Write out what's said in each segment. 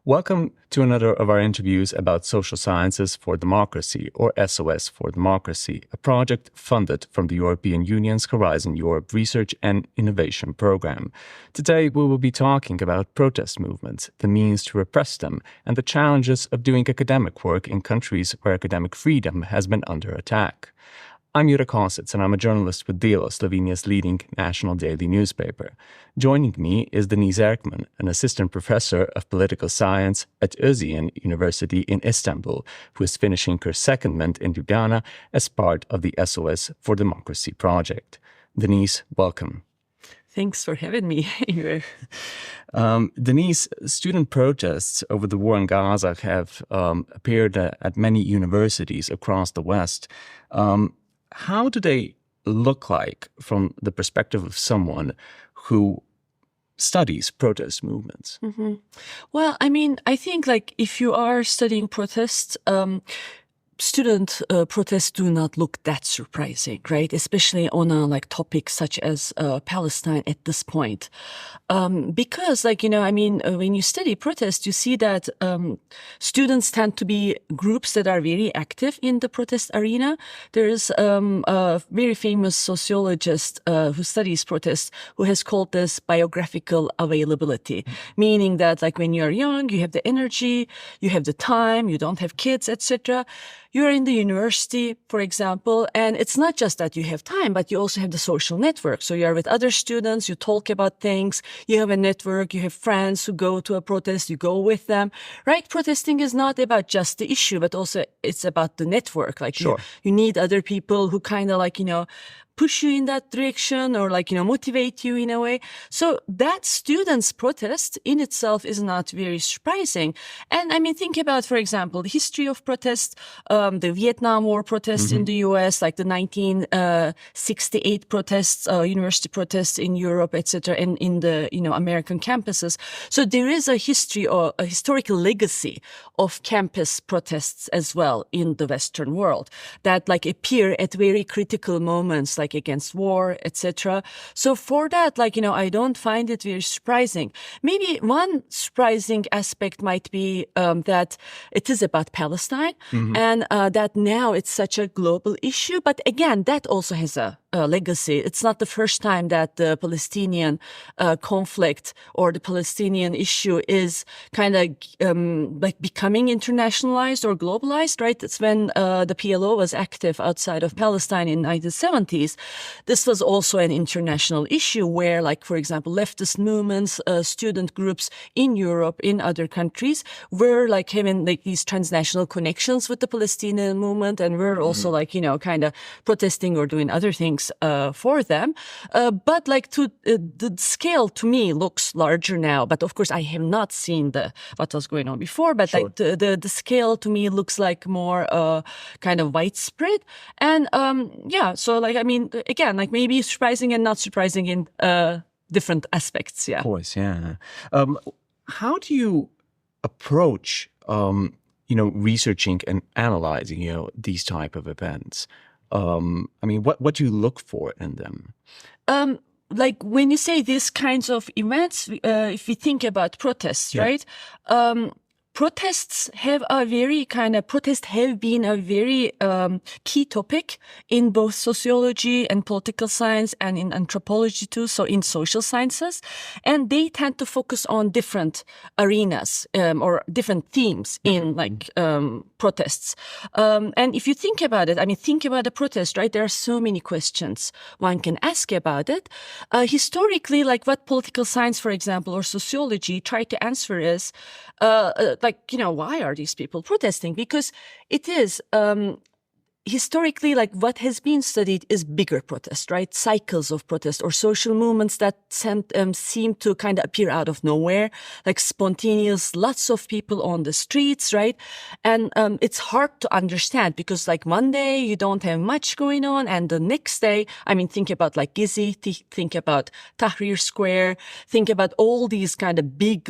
Welcome to another of our interviews about social sciences for democracy, or SoS4democracy, a project funded from the European Union's Horizon Europe Research and Innovation Programme. Today we will be talking about protest movements, the means to repress them, and the challenges of doing academic work in countries where academic freedom has been under attack. I'm Jure Kosec, and I'm a journalist with Delo, Slovenia's leading national daily newspaper. Joining me is Deniz Erkmen, an assistant professor of political science at Özyeğin University in Istanbul, who is finishing her secondment in Ljubljana as part of the SoS4democracy project. Deniz, welcome. Thanks for having me here. Deniz, student protests over the war in Gaza have appeared at many universities across the West. How do they look like from the perspective of someone who studies protest movements? Mm-hmm. Well, I think if you are studying protests, student protests do not look that surprising, right? Especially on a topic such as Palestine at this point. Because when you study protests, you see that students tend to be groups that are very active in the protest arena. There is a very famous sociologist who studies protests who has called this biographical availability, meaning that when you're young, you have the energy, you have the time, you don't have kids, etc. You're in the university, for example, and it's not just that you have time, but you also have the social network. So you're with other students, you talk about things, you have a network, you have friends who go to a protest, you go with them, right? Protesting is not about just the issue, but also it's about the network. Sure. You need other people who kind of push you in that direction or motivate you in a way. So that students' protest in itself is not very surprising. And think about, for example, the history of protest, the Vietnam War protests in the US, the 1968 protests, university protests in Europe, etc., and in the American campuses. So there is a history or a historical legacy of campus protests as well in the Western world that appear at very critical moments, against war, etc. So for that, I don't find it very surprising. Maybe one surprising aspect might be that it is about Palestine and that now it's such a global issue. But again, that also has a legacy. It's not the first time that the Palestinian conflict or the Palestinian issue is kind of becoming internationalized or globalized, right? It's when the PLO was active outside of Palestine in the 1970s. This was also an international issue where, for example, leftist movements, student groups in Europe, in other countries, were having these transnational connections with the Palestinian movement, and were also kind of protesting or doing other things for them. But the scale to me looks larger now. But of course, I have not seen what was going on before. But Sure. the scale to me looks more kind of widespread. And so again, maybe surprising and not surprising in different aspects. Yeah. Of course, yeah. How do you approach, researching and analyzing, these type of events? What do you look for in them? When you say these kinds of events, if we think about protests, Yeah. right? Protests have been a very key topic in both sociology and political science and in anthropology too, so in social sciences. And they tend to focus on different arenas or different themes in protests. And if you think about it, think about a protest, right? There are so many questions one can ask about it. Historically, what political science, for example, or sociology try to answer is, why are these people protesting? Because it is historically, what has been studied is bigger protest, right? Cycles of protest or social movements that seem to kind of appear out of nowhere, spontaneous, lots of people on the streets, right? And it's hard to understand because one day you don't have much going on, and the next day, think about Gezi, think about Tahrir Square, think about all these kind of big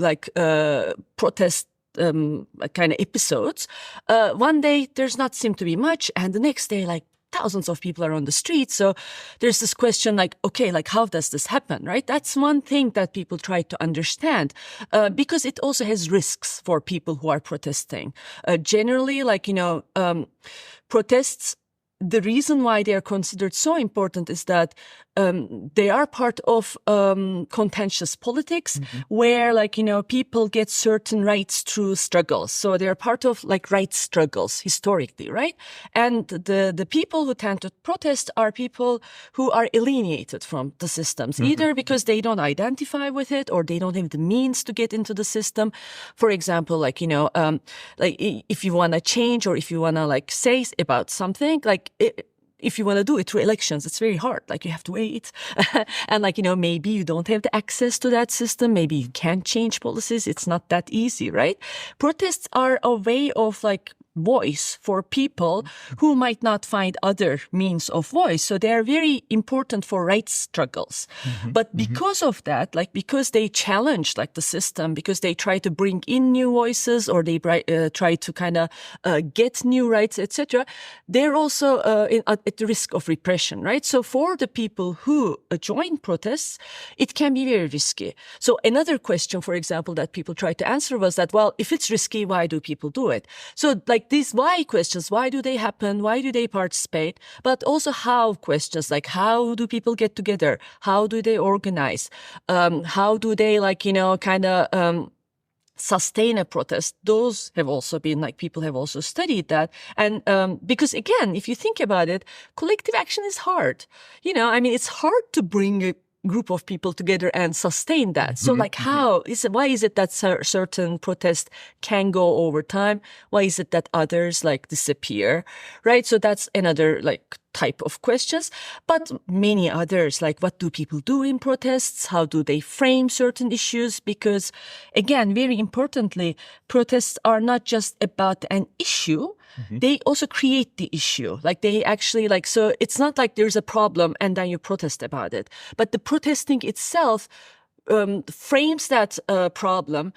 protest kind of episodes. One day there's not seem to be much, and the next day thousands of people are on the street. So there's this question like, okay, like how does this happen, right? That's one thing that people try to understand because it also has risks for people who are protesting. Generally, like, protests, the reason why they are considered so important is that they are part of contentious politics where, like, people get certain rights through struggles. So they're part of like rights struggles historically, right? And the people who tend to protest are people who are alienated from the systems, either because they don't identify with it or they don't have the means to get into the system. For example, like, like if you want to change or if you want to like say about something, like if you want to do it through elections, it's very hard. Like, you have to wait. And like, maybe you don't have the access to that system. Maybe you can't change policies. It's not that easy, right? Protests are a way of like voice for people who might not find other means of voice. So they are very important for rights struggles. But because of that, like because they challenge like the system, because they try to bring in new voices or they try to kind of get new rights, etc., they're also at the risk of repression, right? So for the people who join protests, it can be very risky. So another question, for example, that people try to answer was that, well, if it's risky, why do people do it? So like these why questions, why do they happen? Why do they participate? But also how questions, like how do people get together? How do they organize? How do they sustain a protest? Those have also been like, people have also studied that. And because again, if you think about it, collective action is hard. It's hard to bring a group of people together and sustain that. So like why is it that certain protests can go over time? Why is it that others like disappear? Right? So that's another like type of questions, but many others, like what do people do in protests? How do they frame certain issues? Because again, very importantly, protests are not just about an issue. They also create the issue. Like they actually so it's not like there's a problem and then you protest about it, but the protesting itself frames that problem,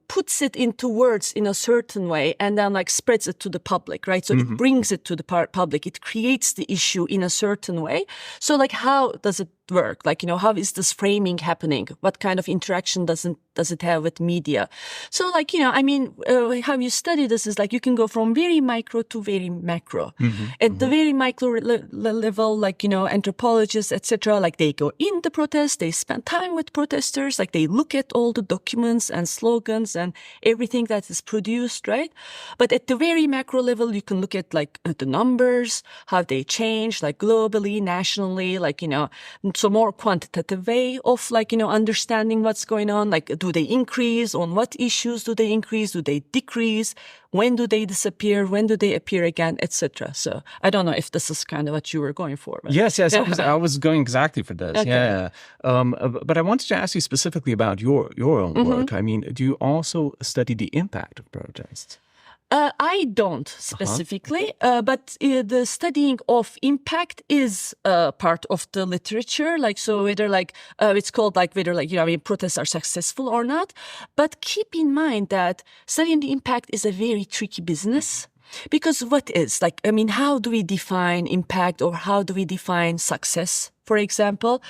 puts it into words in a certain way, and then like spreads it to the public, right? So it brings it to the public. It creates the issue in a certain way. So like, how does it work? Like, how is this framing happening? What kind of interaction does it have with media? So like, how you study this is like, you can go from very micro to very macro. At the very micro level, like, anthropologists, etc., like they go in the protest, they spend time with protesters, like they look at all the documents and slogans and everything that is produced, right? But at the very macro level, you can look at like the numbers, how they change, like globally, nationally, like, so more quantitative way of like, understanding what's going on. Like, do they increase? On what issues do they increase? Do they decrease? When do they disappear? When do they appear again, etc.? So I don't know if this is kind of what you were going for. But. Yes. I was going exactly for this. Okay. Yeah. But I wanted to ask you specifically about your own work. I mean, do you also study the impact of protests? I don't specifically, but the studying of impact is part of the literature. Like, so whether like, it's called like whether like, protests are successful or not. But keep in mind that studying the impact is a very tricky business. Because what is like, how do we define impact or how do we define success? For example,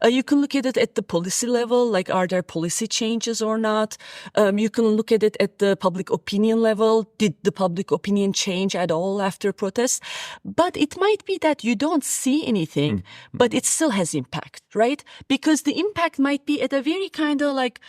you can look at it at the policy level, like are there policy changes or not? You can look at it at the public opinion level. Did the public opinion change at all after protests? But it might be that you don't see anything, but it still has impact, right? Because the impact might be at a very kind of like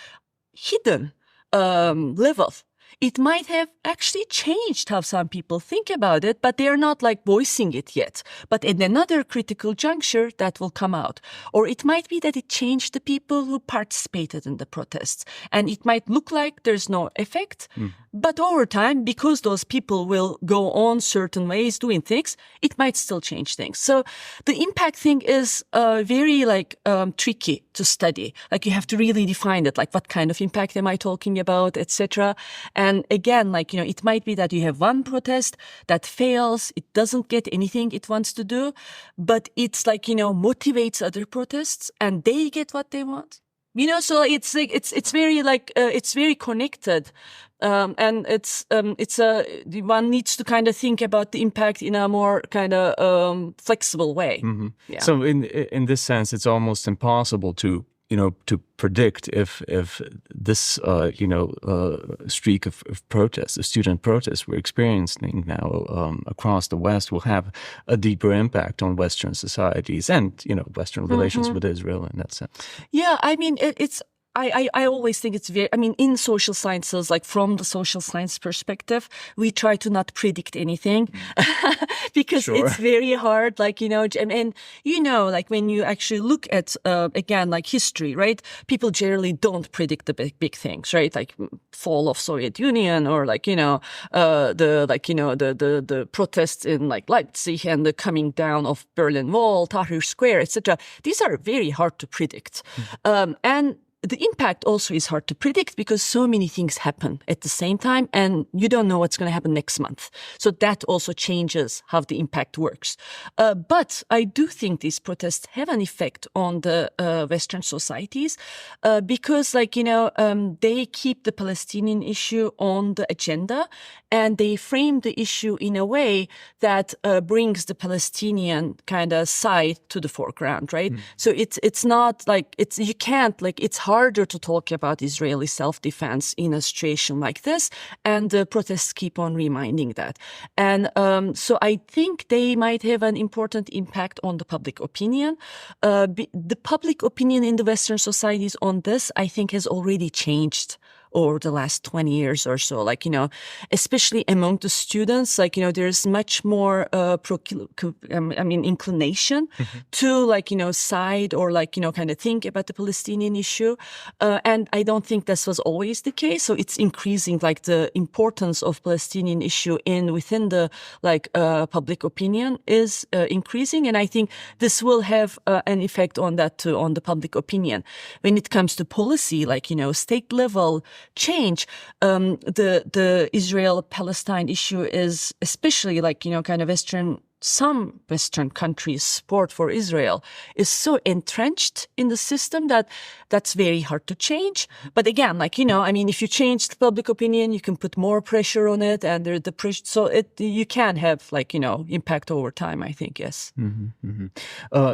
hidden level. It might have actually changed how some people think about it, but they're not like voicing it yet. But at another critical juncture, that will come out. Or it might be that it changed the people who participated in the protests. And it might look like there's no effect, but over time, because those people will go on certain ways doing things, it might still change things. So the impact thing is very like tricky to study. Like you have to really define it, like what kind of impact am I talking about, etc. And again, like, it might be that you have one protest that fails. It doesn't get anything it wants to do, but it's like, motivates other protests and they get what they want. So it's like it's very like it's very connected, and it's one needs to kind of think about the impact in a more kind of flexible way. Mm-hmm. Yeah. So in this sense, it's almost impossible to to predict if this streak of protests, the student protests we're experiencing now across the West, will have a deeper impact on Western societies and Western relations with Israel in that sense. Yeah, I mean it's. I always think it's very, I mean, in social sciences, like from the social science perspective, we try to not predict anything because it's very hard, like, and like when you actually look at, again, like history, right? People generally don't predict the big things, right? Like fall of Soviet Union or like, the protests in like Leipzig and the coming down of Berlin Wall, Tahrir Square, etc. These are very hard to predict. And the impact also is hard to predict because so many things happen at the same time and you don't know what's going to happen next month. So that also changes how the impact works. But I do think these protests have an effect on the Western societies because they keep the Palestinian issue on the agenda and they frame the issue in a way that brings the Palestinian kind of side to the foreground, right? So it's not like you can't it's harder to talk about Israeli self-defense in a situation like this, and the protests keep on reminding that. And so I think they might have an important impact on the public opinion. The public opinion in the Western societies on this, I think, has already changed over the last 20 years or so, especially among the students, there's much more, inclination to side or kind of think about the Palestinian issue. And I don't think this was always the case. So it's increasing the importance of Palestinian issue within the public opinion is increasing. And I think this will have an effect on that too, on the public opinion. When it comes to policy, state level change, the Israel-Palestine issue is especially some Western countries' support for Israel is so entrenched in the system that's very hard to change. But again, if you change the public opinion, you can put more pressure on it, and the pressure, so you can have impact over time. I think yes.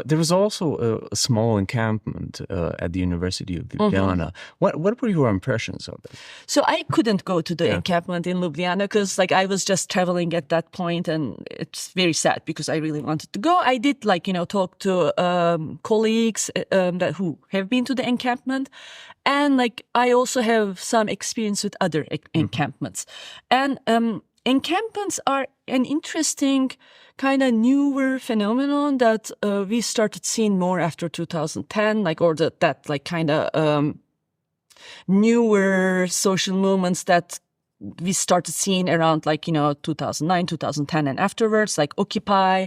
There was also a small encampment at the University of Ljubljana. What were your impressions of it? So I couldn't go to the encampment in Ljubljana because I was just traveling at that point, and it's very sad because I really wanted to go. I did talk to colleagues who have been to the encampment, and I also have some experience with other encampments. And encampments are an interesting kind of newer phenomenon that we started seeing more after 2010, newer social movements that we started seeing around 2009, 2010 and afterwards, like Occupy,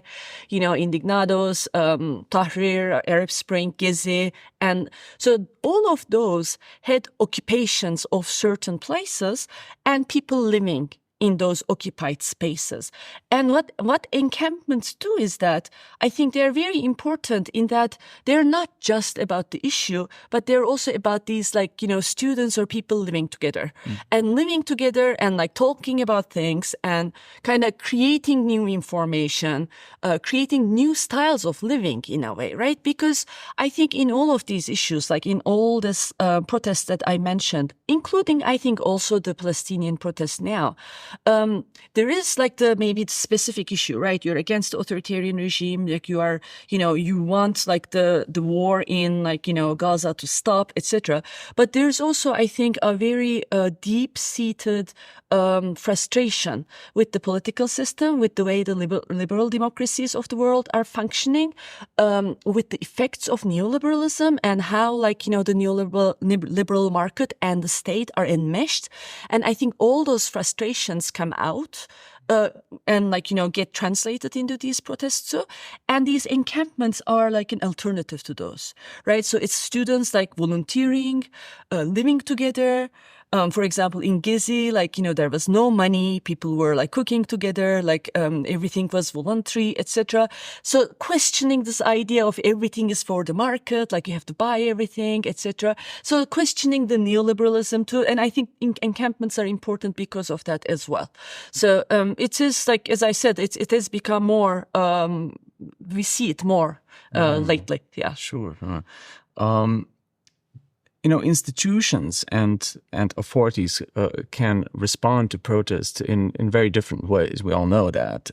Indignados, Tahrir, Arab Spring, Gezi. And so all of those had occupations of certain places and people living in those occupied spaces. And what encampments do is that I think they're very important in that they're not just about the issue, but they're also about these students or people living together and living together and talking about things and kind of creating new information, creating new styles of living in a way, right? Because I think in all of these issues, in all this protests that I mentioned, including I think also the Palestinian protests now, there is maybe the specific issue, right? You're against the authoritarian regime, you are, you want the war in Gaza to stop, etc. But there's also, I think, a very deep-seated frustration with the political system, with the way the liberal democracies of the world are functioning, with the effects of neoliberalism and how the neoliberal market and the state are enmeshed. And I think all those frustrations come out and get translated into these protests too. And these encampments are an alternative to those, right? So it's students volunteering, living together, For example, in Gezi, like, there was no money. People were like cooking together, like everything was voluntary, etc. So questioning this idea of everything is for the market, like you have to buy everything, etc. So questioning the neoliberalism too. And I think encampments are important because of that as well. So it is like, as I said, it has become more, we see it more lately. Yeah. Sure. Institutions and authorities can respond to protest in very different ways. We all know that.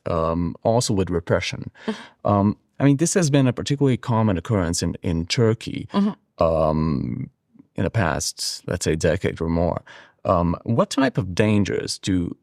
Also with repression. This has been a particularly common occurrence in Turkey in the past, let's say, decade or more. What type of dangers do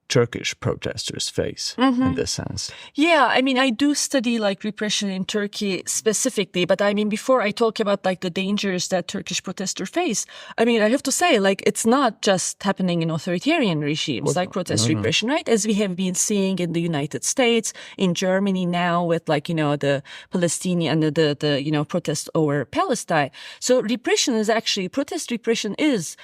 Turkish protesters face in this sense? Yeah, I do study like repression in Turkey specifically, but before I talk about like the dangers that Turkish protesters face, I have to say, like, it's not just happening in authoritarian regimes like protest repression, right? As we have been seeing in the United States, in Germany now with like, the Palestinian, the protest over Palestine. So protest repression is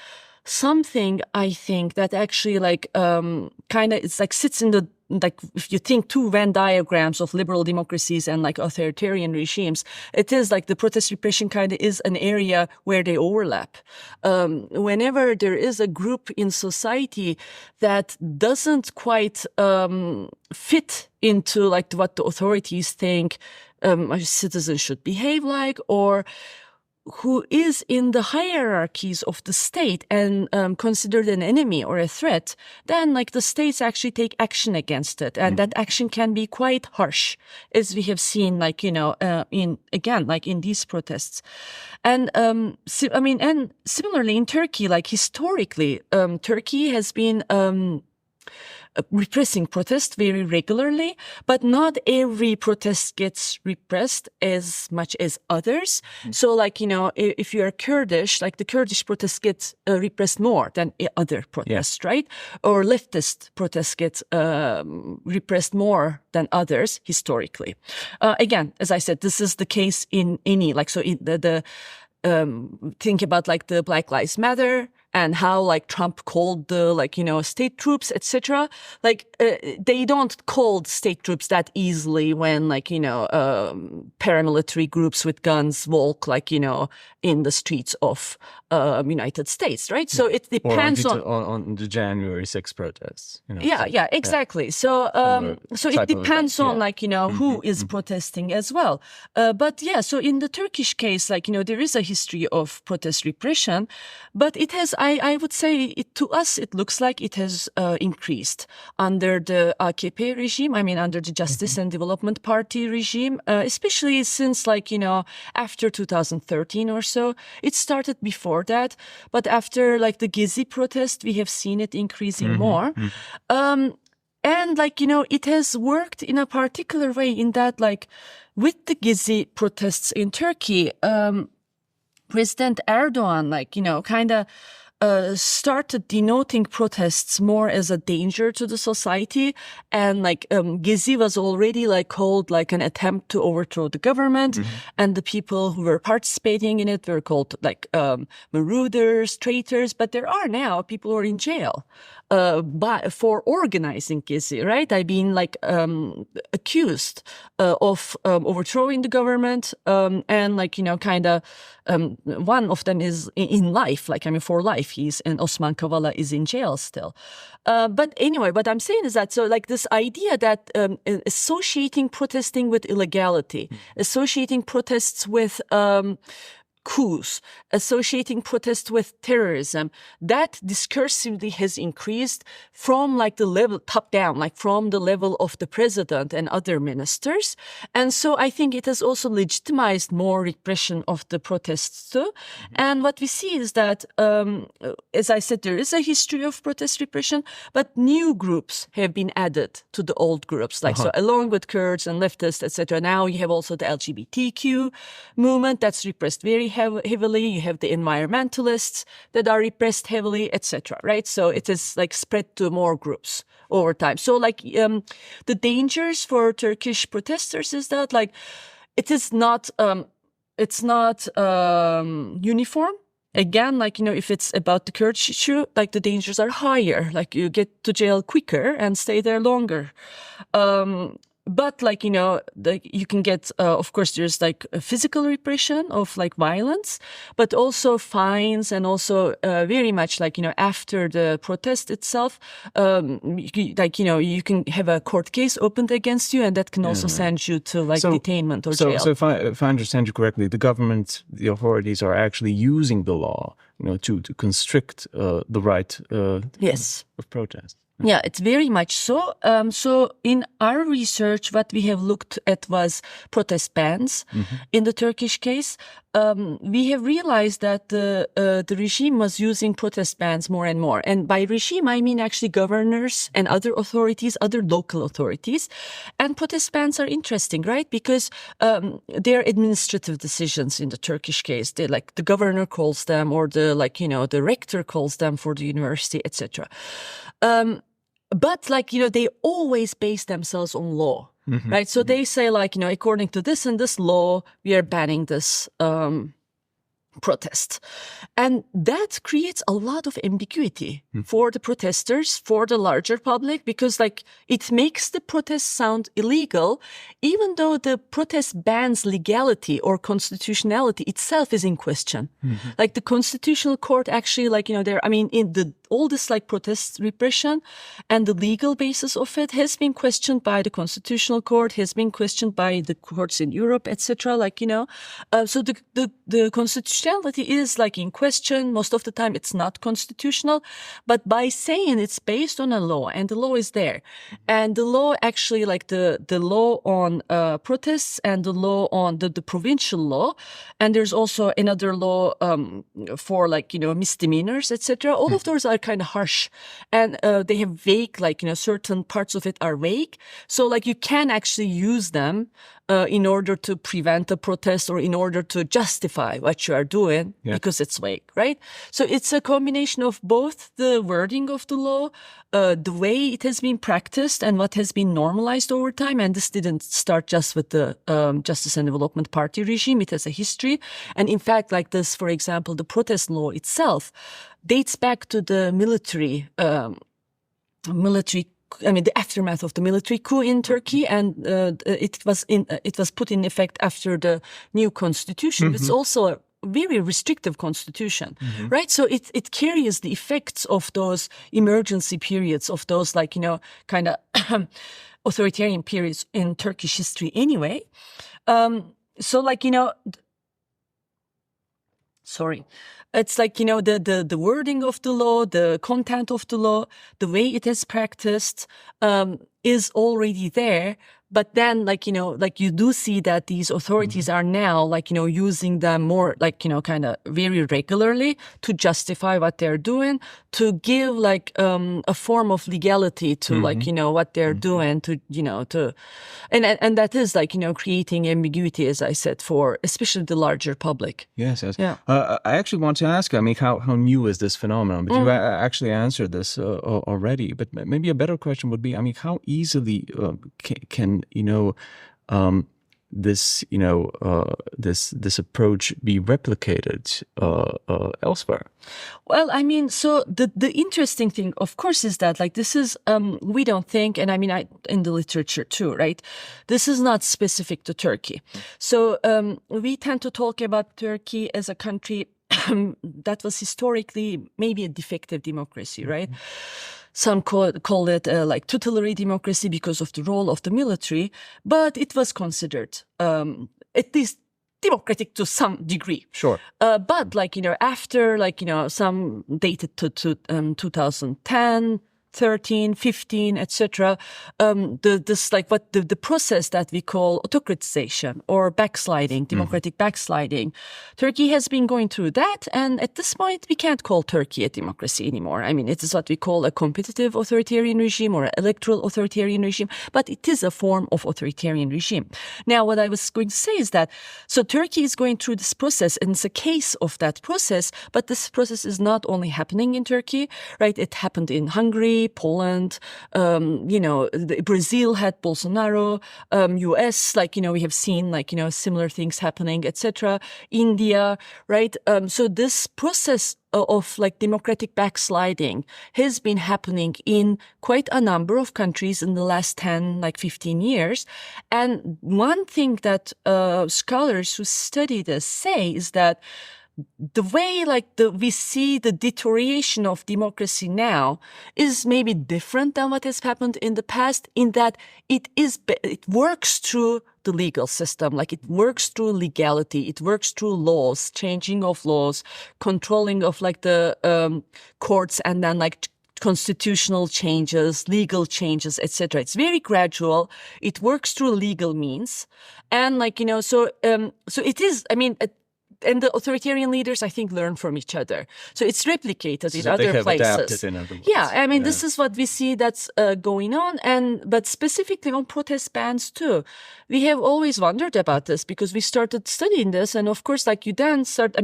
something, I think, that actually like it's like sits in the, like, if you think two Venn diagrams of liberal democracies and like authoritarian regimes, it is like the protest repression kind of is an area where they overlap. Whenever there is a group in society that doesn't quite fit into like what the authorities think citizens should behave like, or who is in the hierarchies of the state and considered an enemy or a threat, then like the states actually take action against it. And that action can be quite harsh, as we have seen, like, in these protests. And, and similarly in Turkey, like historically, Turkey has been, repressing protests very regularly, but not every protest gets repressed as much as others. So like, if you are Kurdish, like the Kurdish protests get repressed more than other protests, right? Or leftist protests get repressed more than others historically. Again, as I said, this is the case in any, like, so in think about like the Black Lives Matter and how like Trump called the state troops, etc. Like they don't call state troops that easily when paramilitary groups with guns walk in the streets of United States, right? So it depends on the January 6th protests. Yeah, exactly. So it depends on who is protesting as well. But yeah, so in the Turkish case, there is a history of protest repression, but it has, I would say, to us, it looks like it has increased under the AKP regime. Under the Justice and Development Party regime, especially since after 2013 or so. It started before that, but after the Gezi protest, we have seen it increasing more. And it has worked in a particular way in that with the Gezi protests in Turkey, President Erdogan, kind of started denoting protests more as a danger to the society. And Gezi was already called an attempt to overthrow the government. And the people who were participating in it were called marauders, traitors. But there are now people who are in jail for organizing Gezi, right? I've been accused of overthrowing the government. And one of them is in life, for life. And Osman Kavala is in jail still. But anyway, what I'm saying is that, so this idea that associating protesting with illegality, associating protests with coups, associating protests with terrorism, that discursively has increased from the level top down, from the level of the president and other ministers. And so I think it has also legitimized more repression of the protests too. And what we see is that, as I said, there is a history of protest repression, but new groups have been added to the old groups, so along with Kurds and leftists, etc. Now you have also the LGBTQ movement that's repressed very heavily. You have the environmentalists that are repressed heavily, etc. Right? So it is spread to more groups over time. So the dangers for Turkish protesters is that it is not it's not uniform. Again, like, if it's about the Kurdish issue, like the dangers are higher, like you get to jail quicker and stay there longer. But like, you can get, of course, there's like a physical repression of like violence, but also fines, and also very much like, after the protest itself, you can have a court case opened against you, and that can also send you to like detainment or jail. So if I understand you correctly, the government, the authorities are actually using the law, to constrict the right yes. of protest. Yeah, it's very much so. So in our research, what we have looked at was protest bans. In the Turkish case, we have realized that the regime was using protest bans more and more. And by regime, I mean actually governors and other authorities, other local authorities. And protest bans are interesting, right? Because they're administrative decisions in the Turkish case. They like the governor calls them, or the rector calls them for the university, etc. But like, they always base themselves on law, right? So they say like, according to this and this law, we are banning this protest. And that creates a lot of ambiguity for the protesters, for the larger public, because like it makes the protest sound illegal, even though the protest ban's legality or constitutionality itself is in question. Like the Constitutional Court actually, like, all this like protest repression and the legal basis of it has been questioned by the Constitutional Court, has been questioned by the courts in Europe, etc. Like, so the constitutionality is like in question. Most of the time it's not constitutional, but by saying it's based on a law, and the law is there. And the law actually, like the law on protests, and the law on the provincial law, and there's also another law for like, misdemeanors, etc. All of those are kind of harsh, and they have vague, like, certain parts of it are vague. So like you can actually use them in order to prevent a protest, or in order to justify what you are doing, because it's vague, right? So it's a combination of both the wording of the law, the way it has been practiced, and what has been normalized over time. And this didn't start just with the Justice and Development Party regime. It has a history. And in fact, like this, for example, the protest law itself dates back to the the aftermath of the military coup in Turkey, and it was put in effect after the new constitution. It's also a very restrictive constitution, right? So it carries the effects of those emergency periods, of those like, kind of authoritarian periods in Turkish history anyway. So like, it's like, the wording of the law, the content of the law, the way it is practiced, is already there. But then, like, you do see that these authorities are now, like, using them more, like, kind of very regularly to justify what they're doing, to give, like, a form of legality to, like, what they're doing, to, and that is, like, creating ambiguity, as I said, for especially the larger public. Yes. Yeah. I actually want to ask, how new is this phenomenon? But you actually answered this already. But maybe a better question would be, how easily can this approach be replicated elsewhere? Well, so the interesting thing, of course, is that, like, this is, we don't think, and in the literature too, right? This is not specific to Turkey. So we tend to talk about Turkey as a country that was historically maybe a defective democracy, right? Some call it like tutelary democracy because of the role of the military, but it was considered at least democratic to some degree. Sure. But like, after, like, some dated to 2010, 13, 15, etc. The process that we call autocratization or backsliding, democratic backsliding. Turkey has been going through that, and at this point, we can't call Turkey a democracy anymore. It is what we call a competitive authoritarian regime or an electoral authoritarian regime, but it is a form of authoritarian regime. Now, what I was going to say is that, so Turkey is going through this process, and it's a case of that process, but this process is not only happening in Turkey, right? It happened in Hungary, Hungary, Poland, Brazil had Bolsonaro, US, we have seen similar things happening, etc. India, right? So this process of democratic backsliding has been happening in quite a number of countries in the last 10, 15 years. And one thing that scholars who study this say is that the way we see the deterioration of democracy now is maybe different than what has happened in the past, in that it works through the legal system, it works through legality, it works through laws, changing of laws, controlling of the courts, and then constitutional changes, legal changes, etc. It's very gradual. It works through legal means, and so it is. And the authoritarian leaders, I think, learn from each other. So it's replicated in other places. In other yeah, this is what we see that's going on. But specifically on protest bans too, we have always wondered about this because we started studying this. And of course, you then start,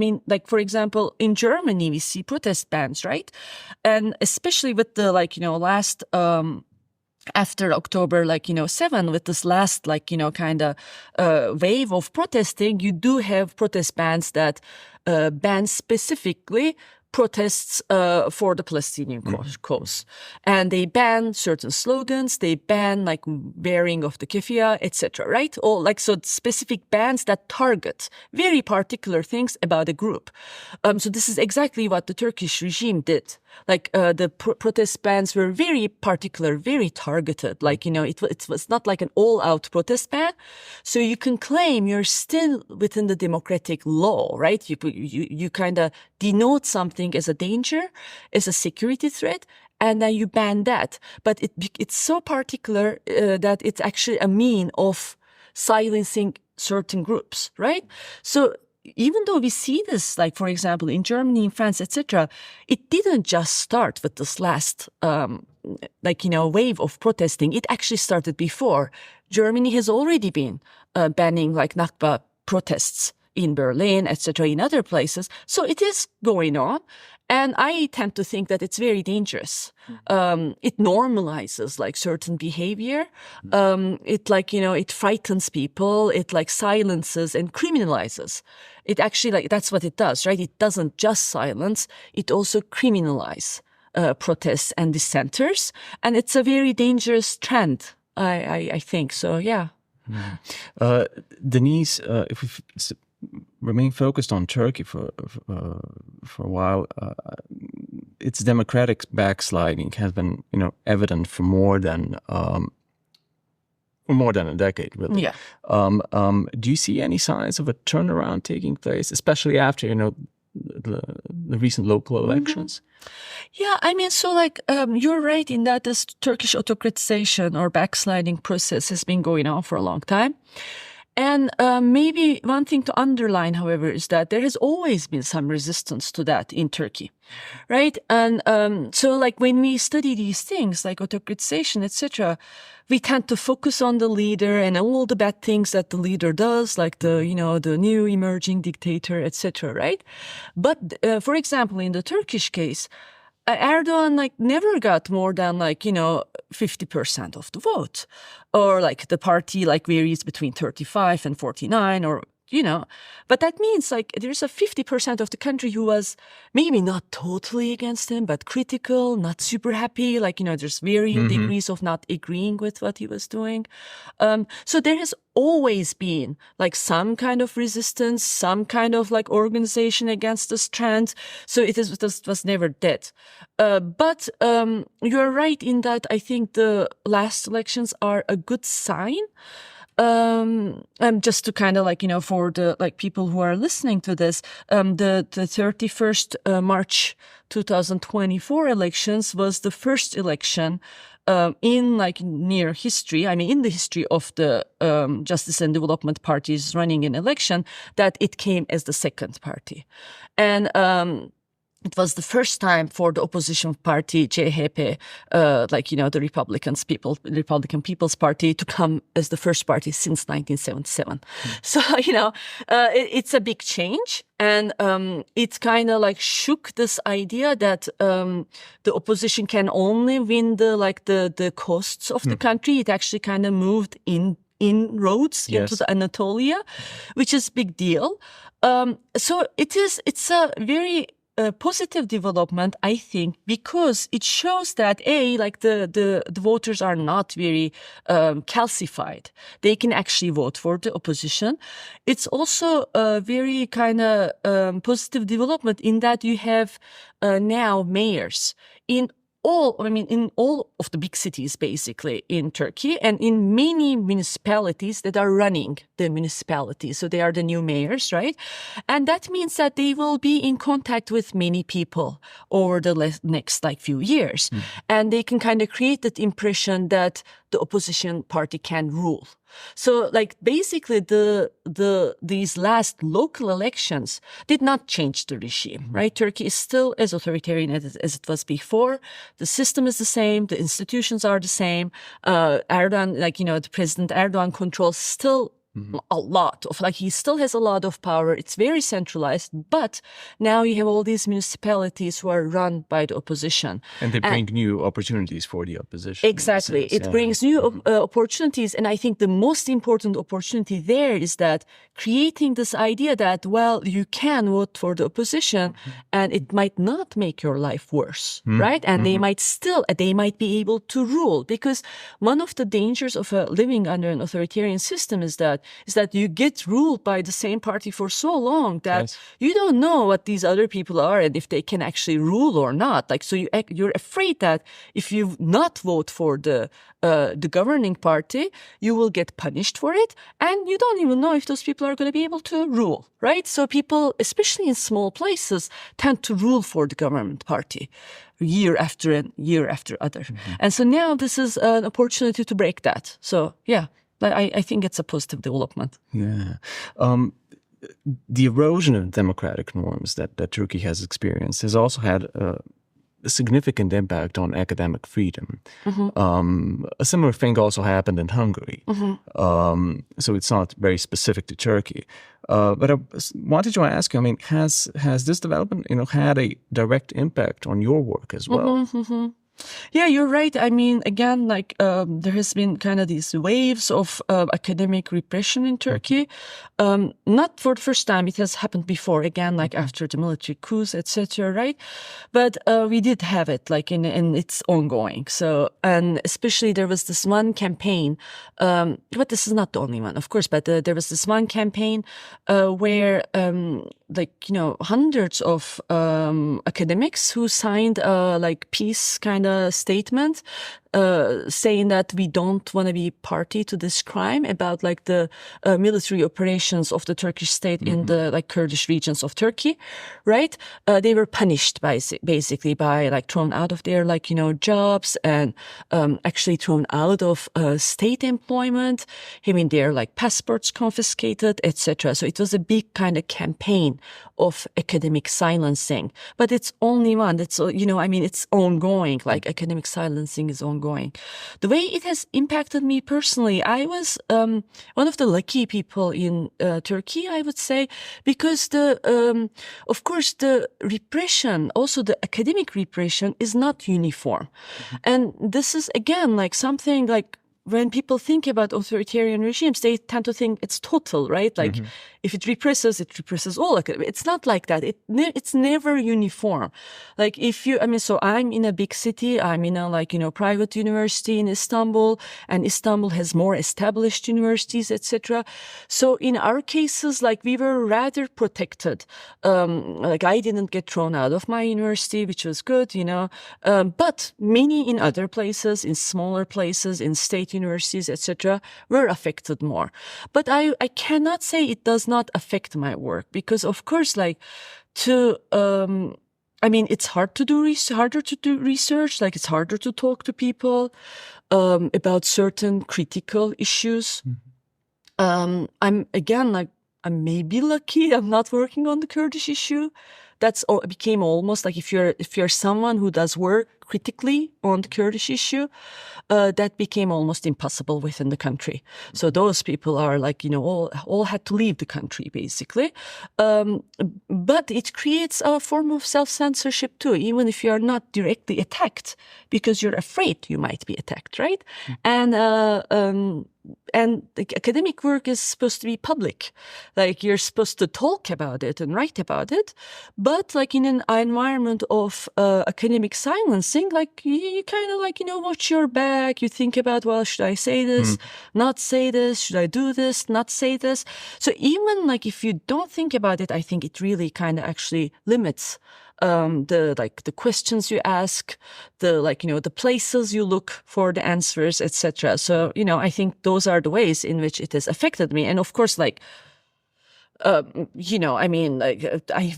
for example, in Germany, we see protest bans, right? And especially with the, last, after October, 7, with this last, wave of protesting, you do have protest bans that ban specifically protests for the Palestinian cause. And they ban certain slogans, they ban wearing of the keffiyeh, etc., right? All so specific bans that target very particular things about a group. So this is exactly what the Turkish regime did. The protest bans were very particular, very targeted. It was not an all-out protest ban. So you can claim you're still within the democratic law, right? You kind of denote something as a danger, as a security threat, and then you ban that. But it's so particular that it's actually a mean of silencing certain groups, right? So even though we see this, for example, in Germany, in France, etc., it didn't just start with this last, wave of protesting. It actually started before. Germany has already been banning Nakba protests in Berlin, etc., in other places. So it is going on. And I tend to think that it's very dangerous. It normalizes certain behavior. It frightens people. It silences and criminalizes. It actually that's what it does, right? It doesn't just silence. It also criminalize protests and dissenters. And it's a very dangerous trend, I think. So, yeah. Deniz, if we remain focused on Turkey for a while, its democratic backsliding has been, evident for more than a decade, really. Yeah. Do you see any signs of a turnaround taking place, especially after, the recent local elections? Yeah, you're right in that this Turkish autocratization or backsliding process has been going on for a long time. And maybe one thing to underline, however, is that there has always been some resistance to that in Turkey, right? And so when we study these things like autocratization, etc., we tend to focus on the leader and all the bad things that the leader does, the new emerging dictator, etc., right? But for example, in the Turkish case, Erdogan never got more than 50% of the vote, or the party varies between 35 and 49, or but that means there's a 50% of the country who was maybe not totally against him, but critical, not super happy. There's varying degrees of not agreeing with what he was doing. So there has always been some kind of resistance, some kind of organization against this trend. So it was never dead. But you're right in that I think the last elections are a good sign. Just to kind of for the people who are listening to this, the 31st March 2024 elections was the first election in near history, in the history of the Justice and Development parties running an election, that it came as the second party. And it was the first time for the opposition party, CHP, the Republican People's Party, to come as the first party since 1977. So, it's a big change. And it kind of like shook this idea that the opposition can only win the costs of the country. It actually kind of moved inroads into the Anatolia, which is big deal. So it's a very positive development, I think, because it shows that the voters are not very calcified. They can actually vote for the opposition. It's also a very kind of positive development in that you have now mayors in all of the big cities, basically, in Turkey, and in many municipalities that are running the municipality. So they are the new mayors, right? And that means that they will be in contact with many people over the next few years. And they can kind of create that impression that the opposition party can rule. So basically these last local elections did not change the regime, right? Turkey is still as authoritarian as it was before. The system is the same. The institutions are the same. Erdogan, the President Erdogan controls still a lot of, he still has a lot of power. It's very centralized, but now you have all these municipalities who are run by the opposition. And they bring new opportunities for the opposition. Exactly. It brings new opportunities. And I think the most important opportunity there is that creating this idea that, well, you can vote for the opposition and it might not make your life worse, right? And they might be able to rule, because one of the dangers of living under an authoritarian system is that you get ruled by the same party for so long that you don't know what these other people are and if they can actually rule or not. So you're afraid that if you not vote for the governing party, you will get punished for it, and you don't even know if those people are going to be able to rule, right? So people, especially in small places, tend to rule for the government party year after year after other. And so now this is an opportunity to break that. So I think it's a positive development. Yeah. The erosion of democratic norms that Turkey has experienced has also had a significant impact on academic freedom. A similar thing also happened in Hungary. So it's not very specific to Turkey. But I wanted to ask you, has this development, had a direct impact on your work as well? Yeah, you're right. Again, there has been kind of these waves of academic repression in Turkey. Not for the first time. It has happened before, again, after the military coups, etc., right? But we did have it, and it's ongoing. So, and especially there was this one campaign, but this is not the only one, of course, but there was this one campaign where hundreds of academics who signed peace kind of statement saying that we don't want to be party to this crime about the military operations of the Turkish state in the Kurdish regions of Turkey, right? They were punished basically by thrown out of their jobs and actually thrown out of state employment, having their passports confiscated, etc. So it was a big kind of campaign of academic silencing, but it's only one. It's it's ongoing. Academic silencing is ongoing. The way it has impacted me personally, I was one of the lucky people in Turkey, I would say, because of course, the repression, also the academic repression, is not uniform, and this is again something when people think about authoritarian regimes, they tend to think it's total, right? If it represses all. It's not like that. It's never uniform. So I'm in a big city. I'm in a private university in Istanbul, and Istanbul has more established universities, etc. So in our cases, we were rather protected. I didn't get thrown out of my university, which was good, but many in other places, in smaller places, in state universities, etc., were affected more. But I cannot say it does not affect my work, because of course, it's hard to do harder to do research. It's harder to talk to people about certain critical issues. I'm maybe lucky. I'm not working on the Kurdish issue. became almost like if you're someone who does work critically on the Kurdish issue, that became almost impossible within the country. So those people are like, all had to leave the country basically. But it creates a form of self-censorship too, even if you are not directly attacked, because you're afraid you might be attacked, right? And the academic work is supposed to be public. Like you're supposed to talk about it and write about it. But like in an environment of academic silencing, like you kind of like, watch your back. You think about, well, should I say this, not say this? Should I do this, not say this? So even like if you don't think about it, I think it really kind of actually limits the questions you ask, the places you look for the answers, etc. So, I think those are the ways in which it has affected me. And of course, I've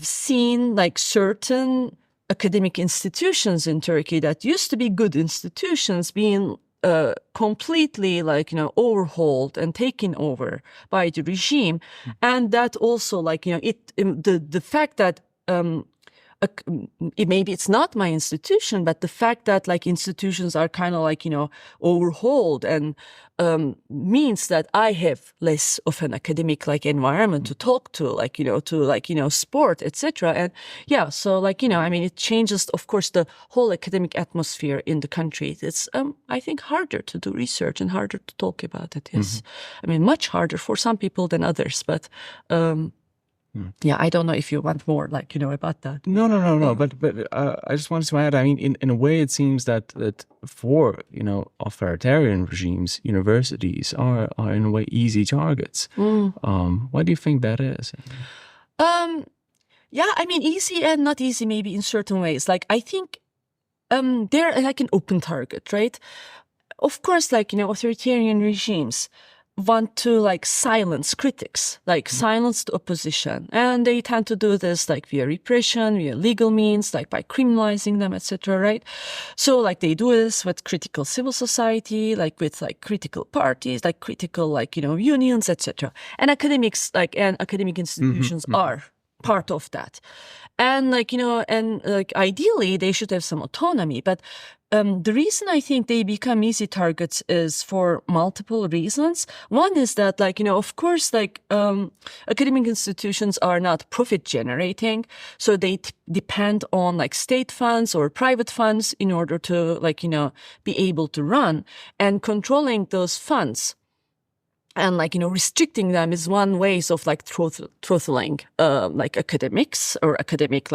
seen like certain academic institutions in Turkey that used to be good institutions being completely overhauled and taken over by the regime. And that also the fact that maybe it's not my institution, but the fact that like institutions are kind of overhauled and means that I have less of an academic environment to talk to, sport, etc. And yeah, so it changes, of course, the whole academic atmosphere in the country. It's I think harder to do research and harder to talk about it. Yes, much harder for some people than others, but. Yeah, I don't know if you want more, about that. No. But I just wanted to add. I mean, in a way, it seems that for authoritarian regimes, universities are in a way easy targets. Why do you think that is? Yeah, easy and not easy, maybe in certain ways. Like I think they're like an open target, right? Of course, authoritarian regimes want to silence critics, silence the opposition. And they tend to do this via repression, via legal means, by criminalizing them, etc., right? So they do this with critical civil society, with critical parties, critical unions, etc. And academics, and academic institutions are part of that. And ideally they should have some autonomy, but the reason I think they become easy targets is for multiple reasons. One is that, of course, academic institutions are not profit generating, so they depend on state funds or private funds in order to be able to run, and controlling those funds and restricting them is one ways of throttling academics or academic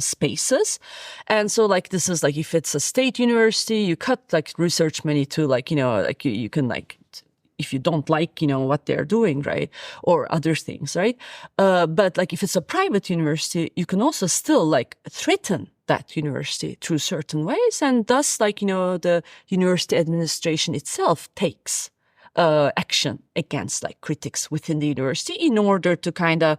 spaces. And so this is if it's a state university, you cut research money to you can if you don't like what they're doing, right, or other things, right? But if it's a private university, you can also still threaten that university through certain ways, and thus the university administration itself takes action against critics within the university in order to kind of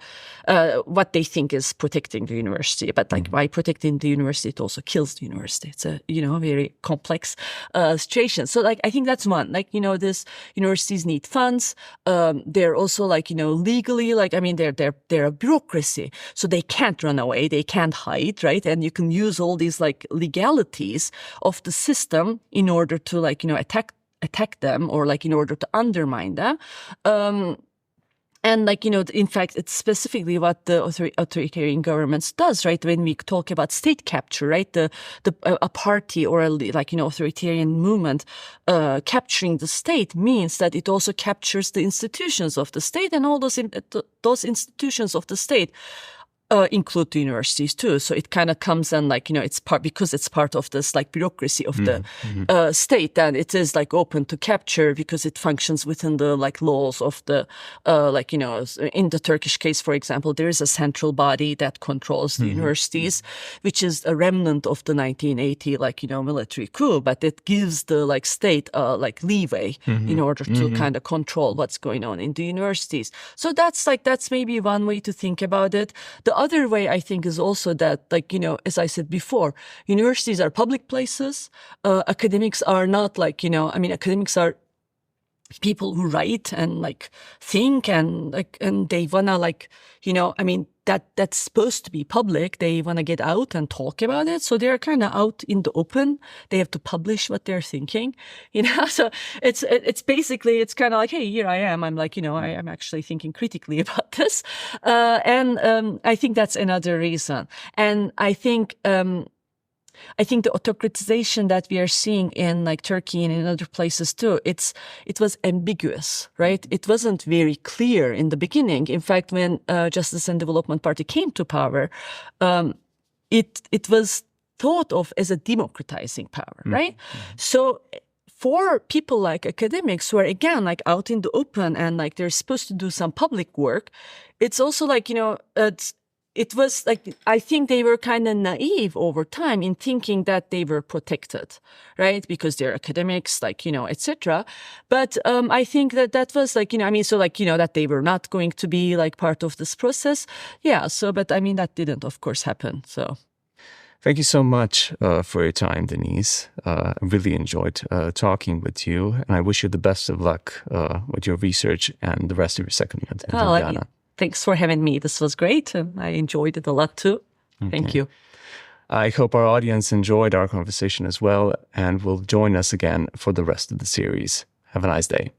what they think is protecting the university. But by protecting the university, it also kills the university. It's a very complex situation. So I think that's one. This universities need funds. They're also legally they're a bureaucracy, so they can't run away. They can't hide, right? And you can use all these legalities of the system in order to attack them or in order to undermine them. And in fact, it's specifically what the authoritarian governments does, right? When we talk about state capture, right? A party or authoritarian movement capturing the state means that it also captures the institutions of the state, and all those institutions of the state include the universities too. So it kind of comes and it's because it's part of this bureaucracy of the state, and it is open to capture because it functions within the laws of the in the Turkish case, for example, there is a central body that controls the universities, which is a remnant of the 1980 military coup, but it gives the state leeway in order to kind of control what's going on in the universities. So that's maybe one way to think about it. The other way, I think, is also that, as I said before, universities are public places. Academics are not academics are people who write and think and they wanna that's supposed to be public, they want to get out and talk about it. So they're kind of out in the open. They have to publish what they're thinking, so it's basically, it's kind of like, hey, here I am. I'm like, I'm actually thinking critically about this. And I think that's another reason. And I think the autocratization that we are seeing in like Turkey and in other places too, it was ambiguous, right? It wasn't very clear in the beginning. In fact, when Justice and Development Party came to power, it was thought of as a democratizing power, right? Mm-hmm. So for people like academics who are, again, like out in the open and like they're supposed to do some public work, it's also like, it was like, I think they were kind of naive over time in thinking that they were protected, right? Because they're academics, like, etc. But I think that was like, that they were not going to be like part of this process. Yeah. So, but I mean, that didn't, of course, happen. So. Thank you so much for your time, Deniz. I really enjoyed talking with you, and I wish you the best of luck with your research and the rest of your secondment in Ghana. Thanks for having me. This was great. I enjoyed it a lot too. Okay. Thank you. I hope our audience enjoyed our conversation as well and will join us again for the rest of the series. Have a nice day.